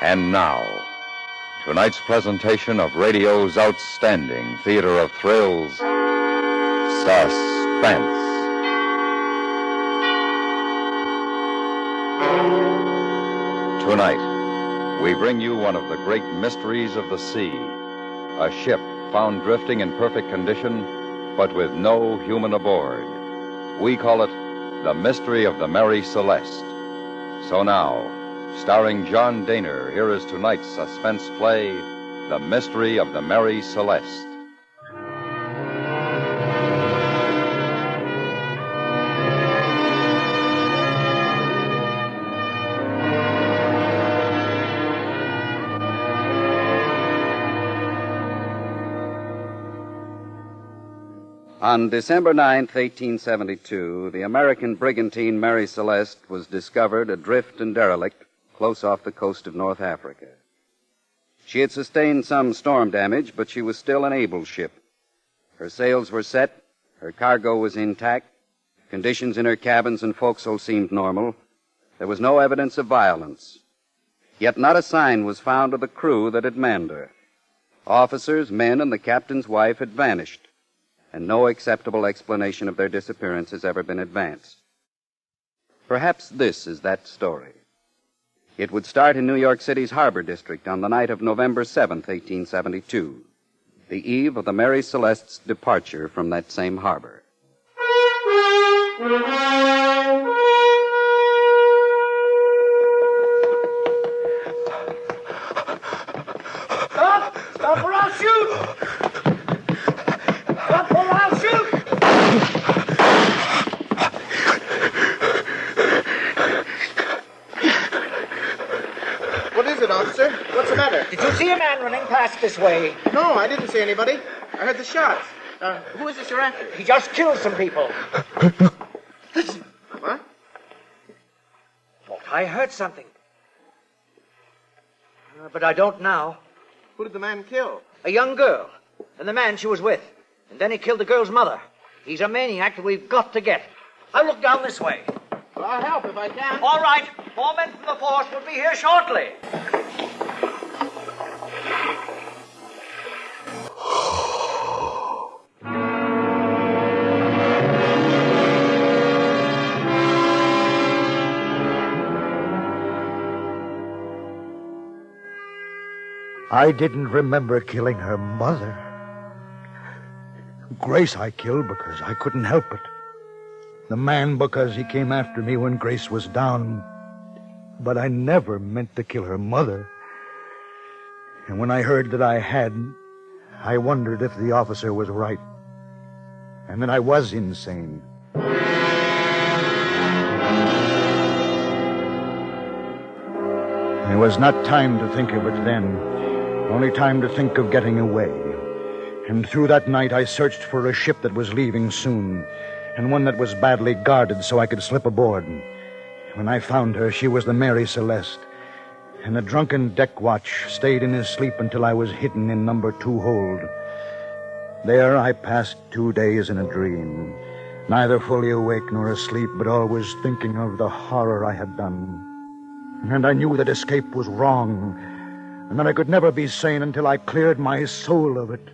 And now, tonight's presentation of radio's outstanding theater of thrills, Suspense. Tonight, we bring you one of the great mysteries of the sea. A ship found drifting in perfect condition, but with no human aboard. We call it The Mystery of the Mary Celeste. So now, starring John Dehner, here is tonight's suspense play, The Mystery of the Mary Celeste. On December 9th, 1872, the American brigantine Mary Celeste was discovered adrift and derelict close off the coast of North Africa. She had sustained some storm damage, but she was still an able ship. Her sails were set, her cargo was intact, conditions in her cabins and forecastle seemed normal. There was no evidence of violence. Yet not a sign was found of the crew that had manned her. Officers, men, and the captain's wife had vanished, and no acceptable explanation of their disappearance has ever been advanced. Perhaps this is that story. It would start in New York City's Harbor District on the night of November 7th, 1872, the eve of the Mary Celeste's departure from that same harbor. Stop! Stop or I'll shoot! Stop or I'll shoot! What is it, officer? What's the matter? Did you see a man running past this way? No, I didn't see anybody. I heard the shots. Who is this you're after? He just killed some people. What? Thought I heard something. But I don't now. Who did the man kill? A young girl, and the man she was with. And then he killed the girl's mother. He's a maniac that we've got to get. I'll look down this way. Well, I'll help if I can. All right. 4 men from the force will be here shortly. I didn't remember killing her mother. Grace I killed because I couldn't help it. The man because he came after me when Grace was down. But I never meant to kill her mother. And when I heard that I had, I wondered if the officer was right. And that I was insane. It was not time to think of it then. Only time to think of getting away. And through that night I searched for a ship that was leaving soon, and one that was badly guarded so I could slip aboard. When I found her, she was the Mary Celeste, and the drunken deck watch stayed in his sleep until I was hidden in number 2 hold. There I passed 2 days in a dream, neither fully awake nor asleep, but always thinking of the horror I had done. And I knew that escape was wrong, and that I could never be sane until I cleared my soul of it.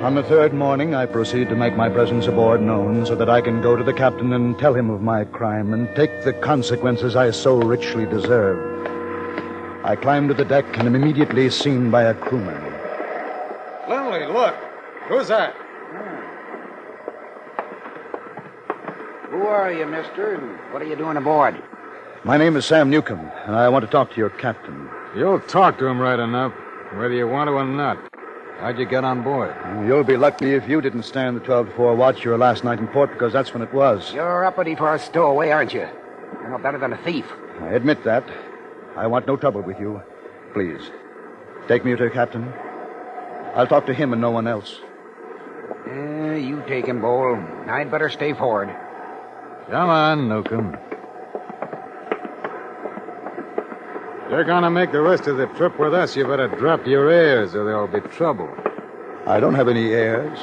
On the 3rd morning, I proceed to make my presence aboard known so that I can go to the captain and tell him of my crime and take the consequences I so richly deserve. I climb to the deck and am immediately seen by a crewman. Lindley, look. Who's that? Who are you, mister, and what are you doing aboard? My name is Sam Newcomb, and I want to talk to your captain. You'll talk to him right enough, whether you want to or not. How'd you get on board? You'll be lucky if you didn't stand the 12 to 4 watch your last night in port, because that's when it was. You're uppity for a stowaway, aren't you? You're no better than a thief. I admit that. I want no trouble with you. Please, take me to the captain. I'll talk to him and no one else. You take him, Bull. I'd better stay forward. Come on, Newcomb. You're gonna make the rest of the trip with us. You better drop your airs or there'll be trouble. I don't have any airs.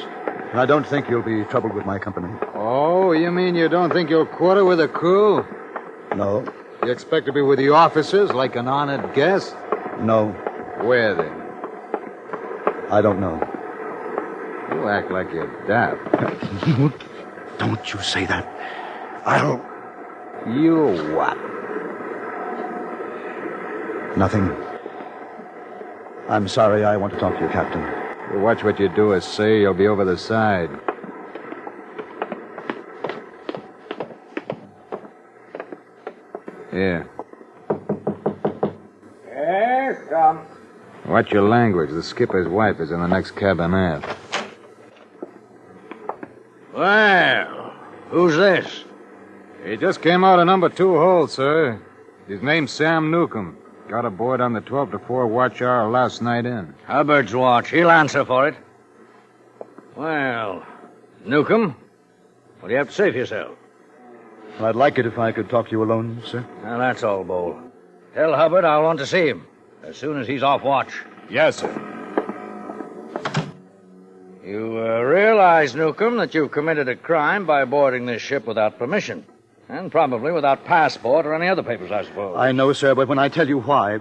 And I don't think you'll be troubled with my company. Oh, Oh, you mean you don't think you'll quarter with the crew? No. You expect to be with the officers like an honored guest? No. Where then? I don't know. You act like you're daft. Don't you say that. I'll... You what? Nothing. I'm sorry. I want to talk to you, Captain. You watch what you do or say, you'll be over the side. Here. Yes, come. Watch your language. The skipper's wife is in the next cabin aft. Well, who's this? He just came out of number 2 hold, sir. His name's Sam Newcomb. Got aboard on the 12 to 4 watch hour last night in. Hubbard's watch. He'll answer for it. Well, Newcomb, what do you have to say for yourself? I'd like it if I could talk to you alone, sir. Well, that's all, Bull. Tell Hubbard I'll want to see him as soon as he's off watch. Yes, sir. You realize, Newcomb, that you've committed a crime by boarding this ship without permission. And probably without passport or any other papers, I suppose. I know, sir, but when I tell you why...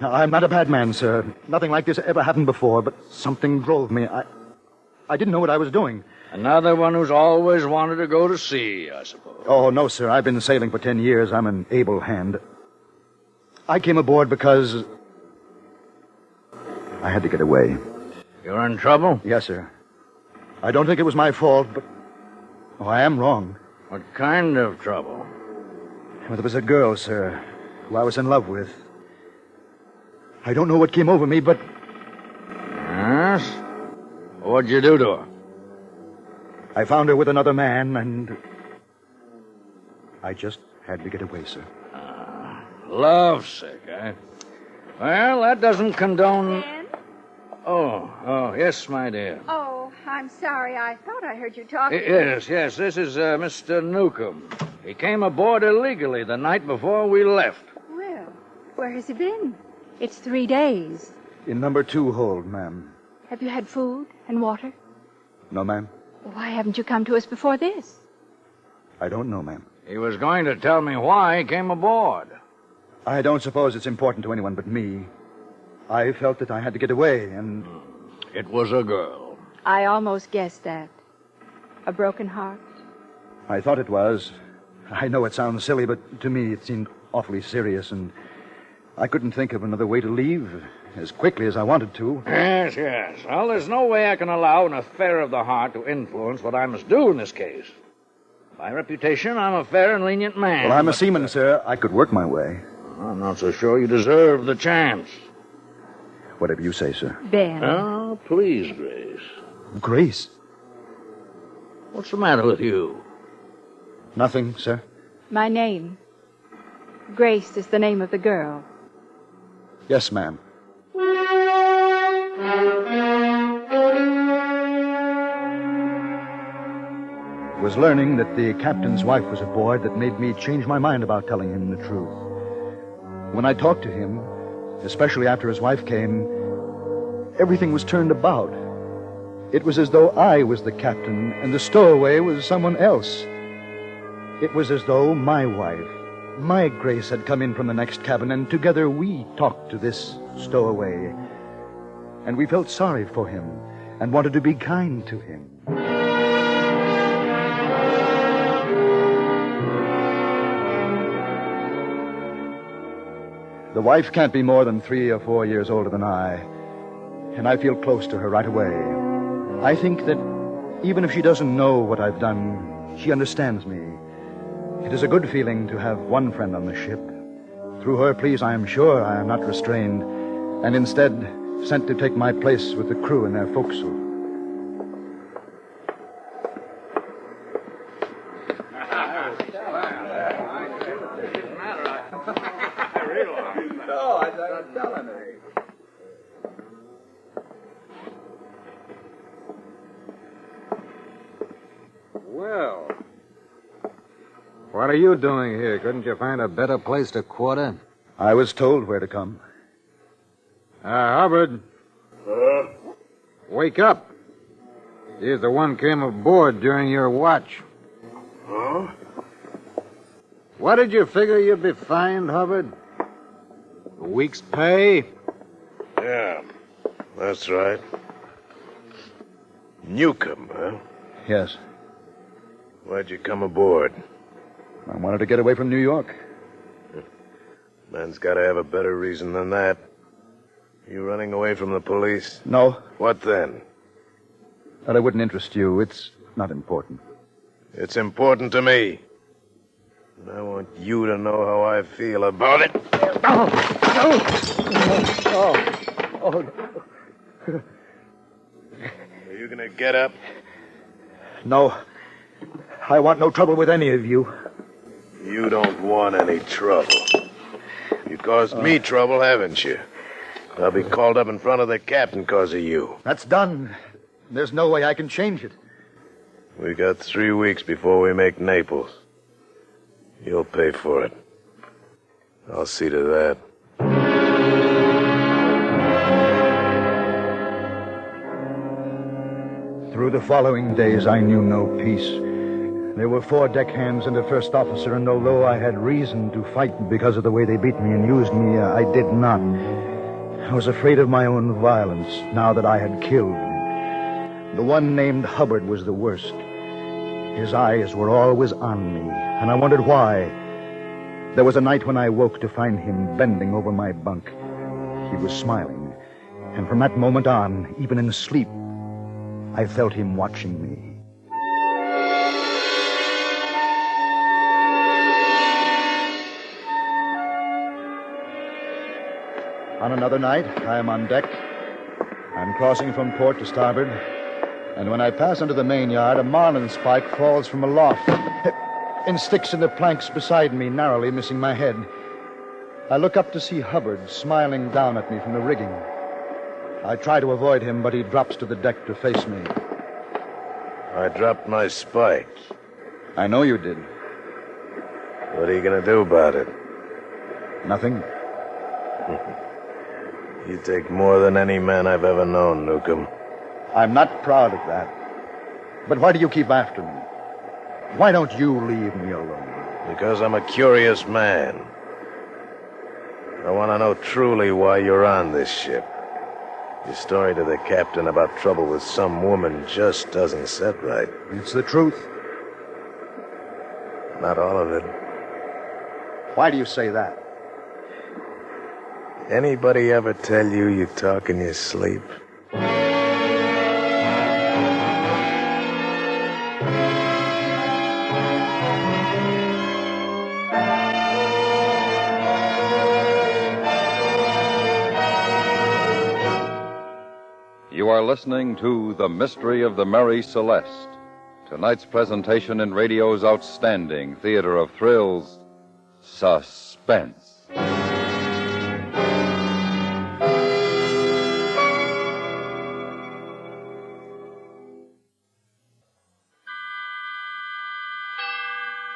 I'm not a bad man, sir. Nothing like this ever happened before, but something drove me. I didn't know what I was doing. Another one who's always wanted to go to sea, I suppose. Oh, no, sir. I've been sailing for 10 years. I'm an able hand. I came aboard because... I had to get away. You're in trouble? Yes, sir. I don't think it was my fault, but... Oh, I am wrong. What kind of trouble? Well, there was a girl, sir, who I was in love with. I don't know what came over me, but... Yes? What'd you do to her? I found her with another man, and... I just had to get away, sir. Lovesick, eh? Well, that doesn't condone... Ben? Oh, yes, my dear. Oh, I'm sorry. I thought I heard you talking. Yes, this is Mr. Newcomb. He came aboard illegally the night before we left. Well, where has he been? It's 3 days. In number 2 hold, ma'am. Have you had food and water? No, ma'am. Why haven't you come to us before this? I don't know, ma'am. He was going to tell me why he came aboard. I don't suppose it's important to anyone but me. I felt that I had to get away, and... It was a girl. I almost guessed that. A broken heart? I thought it was. I know it sounds silly, but to me it seemed awfully serious, and I couldn't think of another way to leave as quickly as I wanted to. Yes. Well, there's no way I can allow an affair of the heart to influence what I must do in this case. By reputation, I'm a fair and lenient man. Well, I'm a seaman, sir. I could work my way. I'm not so sure you deserve the chance. Whatever you say, sir. Ben. Oh, please, Grace. Grace? What's the matter with you? Nothing, sir. My name. Grace is the name of the girl. Yes, ma'am. It was learning that the captain's wife was aboard that made me change my mind about telling him the truth. When I talked to him, especially after his wife came, everything was turned about. It was as though I was the captain and the stowaway was someone else. It was as though my wife, my Grace, had come in from the next cabin, and together we talked to this stowaway. And we felt sorry for him and wanted to be kind to him. The wife can't be more than 3 or 4 years older than I, and I feel close to her right away. I think that even if she doesn't know what I've done, she understands me. It is a good feeling to have one friend on the ship. Through her, please, I am sure I am not restrained, and instead sent to take my place with the crew in their forecastle. Well, what are you doing here? Couldn't you find a better place to quarter? I was told where to come. Hubbard. Wake up. He's the one came aboard during your watch. Oh? What did you figure you'd be fined, Hubbard? A week's pay? Yeah, that's right. Newcomb, huh? Yes. Why'd you come aboard? I wanted to get away from New York. Man's got to have a better reason than that. You running away from the police? No, What then? that it wouldn't interest you. It's not important. It's important to me. And I want you to know how I feel about it. Are you gonna get up? No, I want no trouble with any of you. You don't want any trouble. You caused me trouble, haven't you? I'll be called up in front of the captain because of you. That's done. There's no way I can change it. We got 3 weeks before we make Naples. You'll pay for it. I'll see to that. Through the following days, I knew no peace. There were 4 deckhands and a first officer, and although I had reason to fight because of the way they beat me and used me, I did not. I was afraid of my own violence now that I had killed. The one named Hubbard was the worst. His eyes were always on me, and I wondered why. There was a night when I woke to find him bending over my bunk. He was smiling, and from that moment on, even in sleep, I felt him watching me. On another night, I am on deck. I'm crossing from port to starboard, and when I pass under the main yard, a marlin spike falls from aloft and sticks in the planks beside me, narrowly missing my head. I look up to see Hubbard smiling down at me from the rigging. I try to avoid him, but he drops to the deck to face me. I dropped my spike. I know you did. What are you gonna do about it? Nothing. You take more than any man I've ever known, Newcomb. I'm not proud of that. But why do you keep after me? Why don't you leave me alone? Because I'm a curious man. I want to know truly why you're on this ship. Your story to the captain about trouble with some woman just doesn't set right. It's the truth. Not all of it. Why do you say that? Anybody ever tell you you talk in your sleep? You are listening to The Mystery of the Mary Celeste, tonight's presentation in radio's outstanding theater of thrills, Suspense.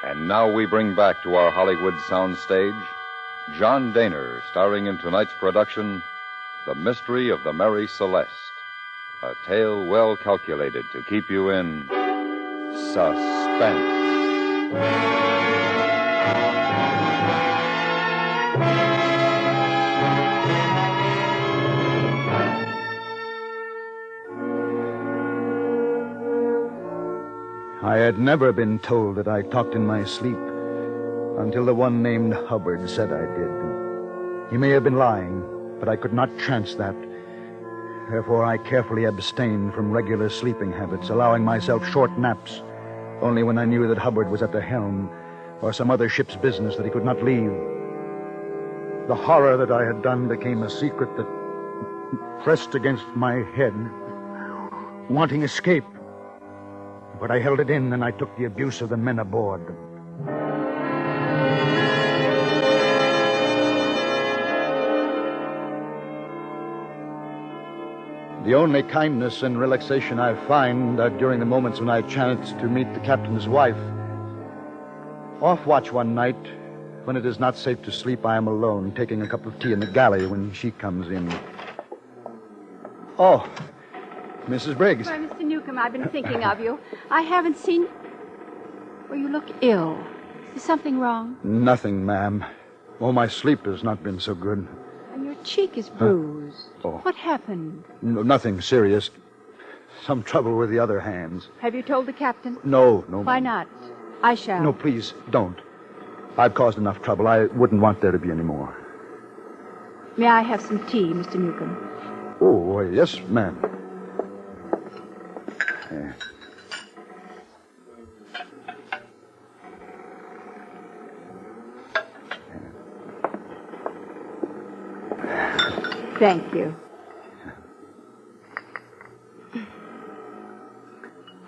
And now we bring back to our Hollywood soundstage John Dehner, starring in tonight's production, The Mystery of the Mary Celeste, a tale well calculated to keep you in suspense. I had never been told that I talked in my sleep until the one named Hubbard said I did. He may have been lying, but I could not chance that. Therefore, I carefully abstained from regular sleeping habits, allowing myself short naps, only when I knew that Hubbard was at the helm or some other ship's business that he could not leave. The horror that I had done became a secret that pressed against my head, wanting escape. But I held it in, and I took the abuse of the men aboard. The only kindness and relaxation I find are during the moments when I chance to meet the captain's wife. Off watch one night, when it is not safe to sleep, I am alone, taking a cup of tea in the galley when she comes in. Oh, Mrs. Briggs. Why, Mr. Newcomb. Newcomb, I've been thinking of you. I haven't seen... Well, you look ill. Is something wrong? Nothing, ma'am. Oh, my sleep has not been so good. And your cheek is bruised. Oh. What happened? No, nothing serious. Some trouble with the other hands. Have you told the captain? No. Why not? I shall. No, please, don't. I've caused enough trouble. I wouldn't want there to be any more. May I have some tea, Mr. Newcomb? Oh, yes, ma'am. Yeah. Thank you.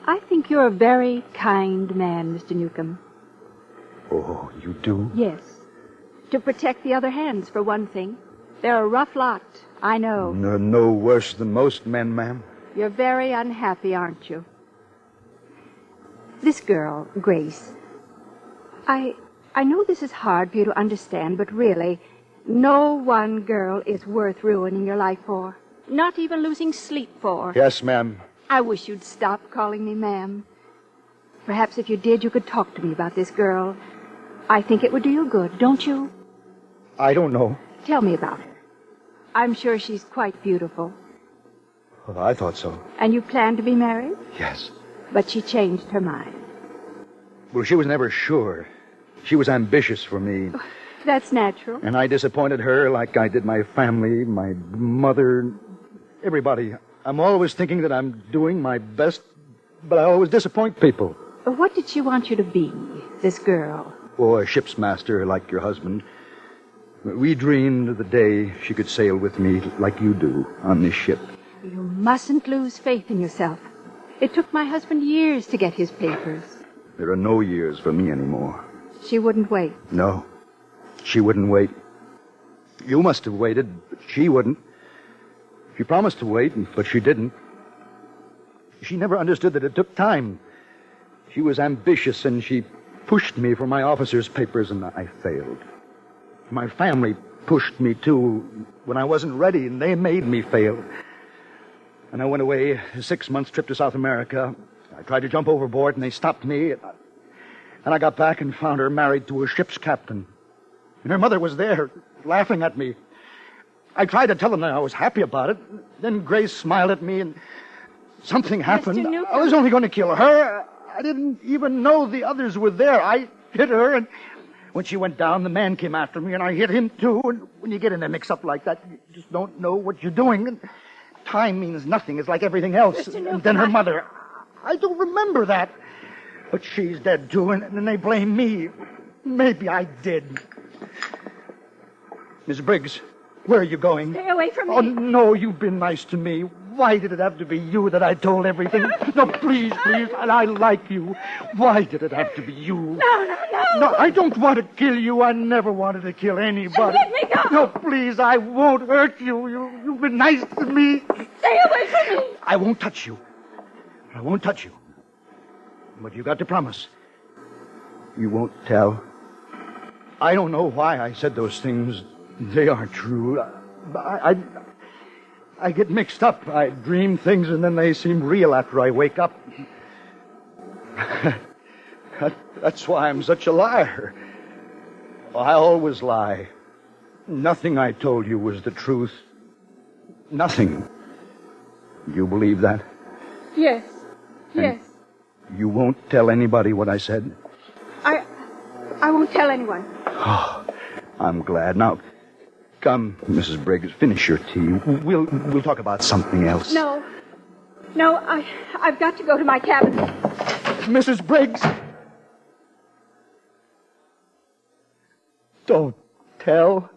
I think you're a very kind man, Mr. Newcomb. Oh, you do? Yes. To protect the other hands, for one thing. They're a rough lot, I know. No worse than most men, ma'am. You're very unhappy, aren't you? This girl, Grace. I know this is hard for you to understand, but really, no one girl is worth ruining your life for. Not even losing sleep for. Yes, ma'am. I wish you'd stop calling me ma'am. Perhaps if you did, you could talk to me about this girl. I think it would do you good, don't you? I don't know. Tell me about her. I'm sure she's quite beautiful. Well, I thought so. And you plan to be married? Yes. But she changed her mind. Well, she was never sure. She was ambitious for me. That's natural. And I disappointed her like I did my family, my mother, everybody. I'm always thinking that I'm doing my best, but I always disappoint people. What did she want you to be, this girl? Oh, a ship's master like your husband. We dreamed of the day she could sail with me like you do on this ship. You mustn't lose faith in yourself. It took my husband years to get his papers. There are no years for me anymore. She wouldn't wait. No, she wouldn't wait. You must have waited, but she wouldn't. She promised to wait, but she didn't. She never understood that it took time. She was ambitious, and she pushed me for my officer's papers, and I failed. My family pushed me, too, when I wasn't ready, and they made me fail. And I went away, a 6-month trip to South America. I tried to jump overboard, and they stopped me. And I got back and found her married to a ship's captain. And her mother was there, laughing at me. I tried to tell them that I was happy about it. Then Grace smiled at me, and something happened. Mr. Newcomb. I was only going to kill her. I didn't even know the others were there. I hit her, and when she went down, the man came after me, and I hit him, too. And when you get in a mix-up like that, you just don't know what you're doing. And time means nothing. It's like everything else. Mr. Newcomb, And then her mother. I don't remember that. But she's dead, too, and then they blame me. Maybe I did. Miss Briggs, where are you going? Stay away from me. Oh, no, you've been nice to me. Why did it have to be you that I told everything? No, please, and I like you. Why did it have to be you? No. No, I don't want to kill you. I never wanted to kill anybody. Let me go. No, please, I won't hurt you. You've been nice to me. Stay away from me. I won't touch you. I won't touch you. But you got to promise. You won't tell. I don't know why I said those things. They aren't true. I get mixed up. I dream things and then they seem real after I wake up. That's why I'm such a liar. I always lie. Nothing I told you was the truth. Nothing. You believe that? Yes. You won't tell anybody what I said? I won't tell anyone. Oh, I'm glad. Now, come, Mrs. Briggs, finish your tea. We'll talk about something else. No, I've got to go to my cabin. Mrs. Briggs! Don't tell.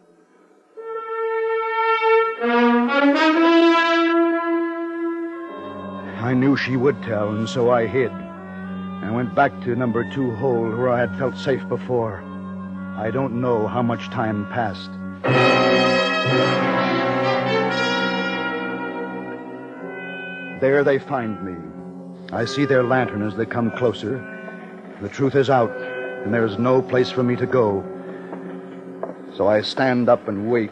I knew she would tell, and so I hid. I went back to number 2 hole where I had felt safe before. I don't know how much time passed. There they find me. I see their lantern as they come closer. The truth is out, and there's no place for me to go. So I stand up and wait.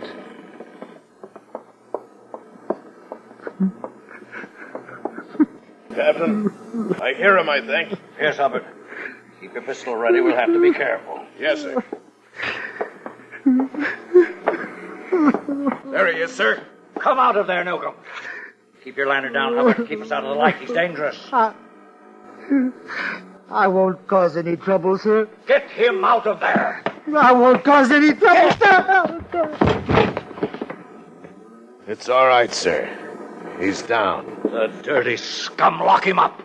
Captain. I hear him, I think. Yes, Hubbard. Keep your pistol ready. We'll have to be careful. Yes, sir. There he is, sir. Come out of there, Newcomb. Keep your lantern down, Hubbard. Keep us out of the light. He's dangerous. I won't cause any trouble, sir. Get him out of there. I won't cause any trouble, sir. It's all right, sir. He's down. The dirty scum. Lock him up.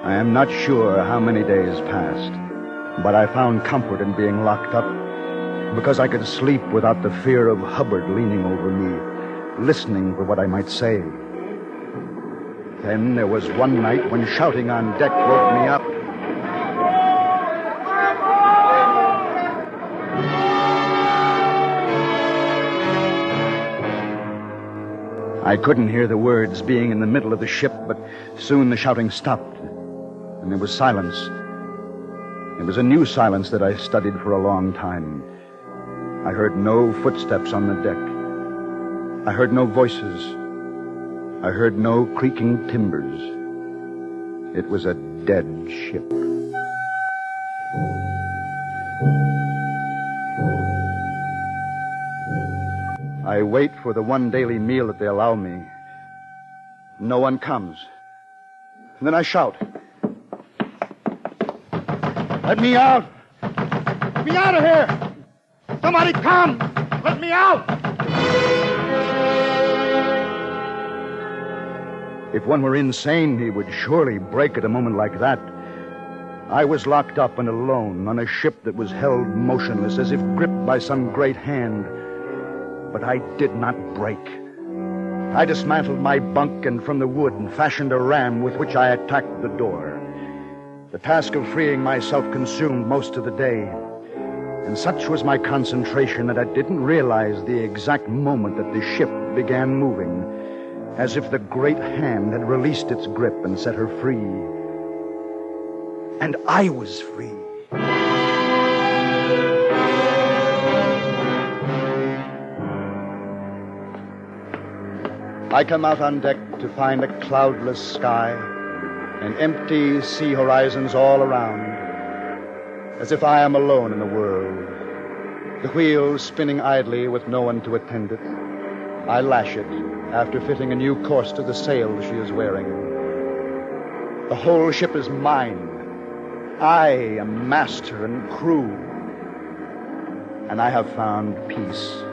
I am not sure how many days passed, but I found comfort in being locked up because I could sleep without the fear of Hubbard leaning over me, listening for what I might say. Then there was one night when shouting on deck woke me up. I couldn't hear the words being in the middle of the ship, but soon the shouting stopped, and there was silence. It was a new silence that I studied for a long time. I heard no footsteps on the deck. I heard no voices. I heard no creaking timbers. It was a dead ship. I wait for the one daily meal that they allow me. No one comes. And then I shout. Let me out! Let me out of here! Somebody come! Let me out! If one were insane, he would surely break at a moment like that. I was locked up and alone on a ship that was held motionless as if gripped by some great hand. But I did not break. I dismantled my bunk and from the wood and fashioned a ram with which I attacked the door. The task of freeing myself consumed most of the day, and such was my concentration that I didn't realize the exact moment that the ship began moving, as if the great hand had released its grip and set her free. And I was free. I come out on deck to find a cloudless sky and empty sea horizons all around, as if I am alone in the world. The wheel spinning idly with no one to attend it. I lash it after fitting a new course to the sails she is wearing. The whole ship is mine. I am master and crew. And I have found peace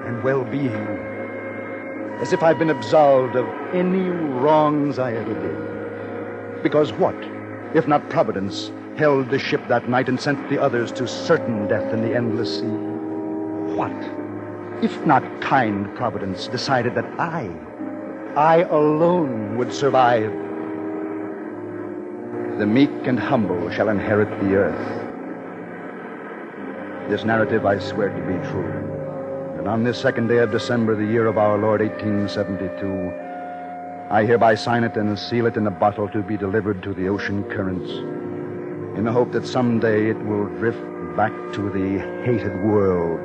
and well-being, as if I've been absolved of any wrongs I ever did. Because what, if not Providence, held the ship that night and sent the others to certain death in the endless sea? What, if not kind Providence, decided that I alone would survive? The meek and humble shall inherit the earth. This narrative I swear to be true. And on this 2nd day of December, the year of our Lord, 1872, I hereby sign it and seal it in a bottle to be delivered to the ocean currents, in the hope that someday it will drift back to the hated world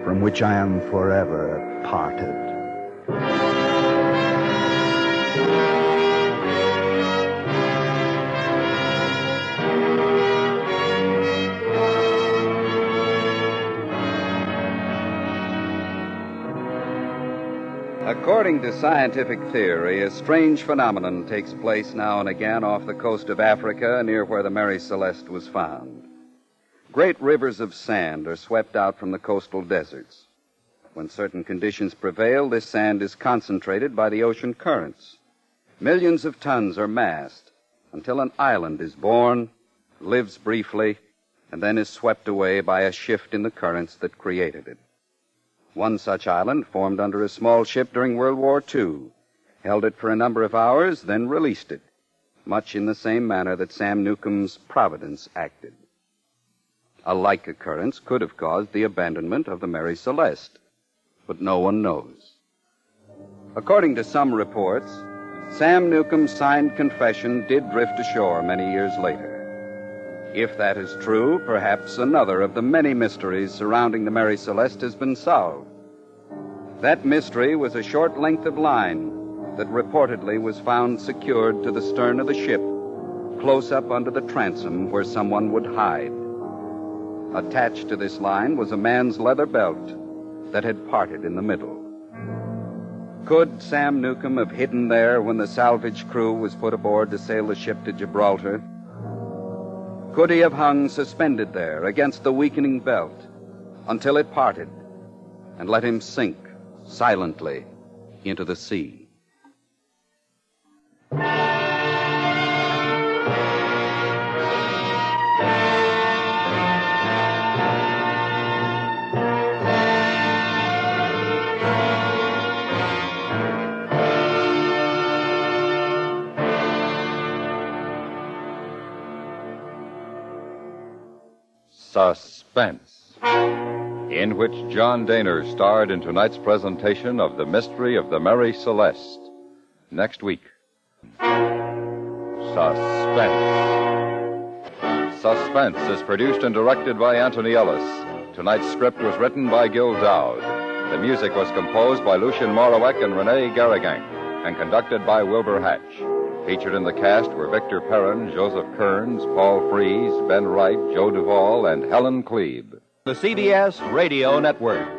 from which I am forever parted. According to scientific theory, a strange phenomenon takes place now and again off the coast of Africa near where the Mary Celeste was found. Great rivers of sand are swept out from the coastal deserts. When certain conditions prevail, this sand is concentrated by the ocean currents. Millions of tons are massed until an island is born, lives briefly, and then is swept away by a shift in the currents that created it. One such island formed under a small ship during World War II, held it for a number of hours, then released it, much in the same manner that Sam Newcomb's Providence acted. A like occurrence could have caused the abandonment of the Mary Celeste, but no one knows. According to some reports, Sam Newcomb's signed confession did drift ashore many years later. If that is true, perhaps another of the many mysteries surrounding the Mary Celeste has been solved. That mystery was a short length of line that reportedly was found secured to the stern of the ship, close up under the transom where someone would hide. Attached to this line was a man's leather belt that had parted in the middle. Could Sam Newcomb have hidden there when the salvage crew was put aboard to sail the ship to Gibraltar? Could he have hung suspended there against the weakening belt until it parted and let him sink silently into the sea? Suspense, in which John Dehner starred in tonight's presentation of The Mystery of the Mary Celeste. Next week. Suspense. Suspense is produced and directed by Anthony Ellis. Tonight's script was written by Gil Dowd. The music was composed by Lucien Morawek and Rene Garrigang, and conducted by Wilbur Hatch. Featured in the cast were Victor Perrin, Joseph Kearns, Paul Fries, Ben Wright, Joe Duvall, and Helen Klebe. The CBS Radio Network.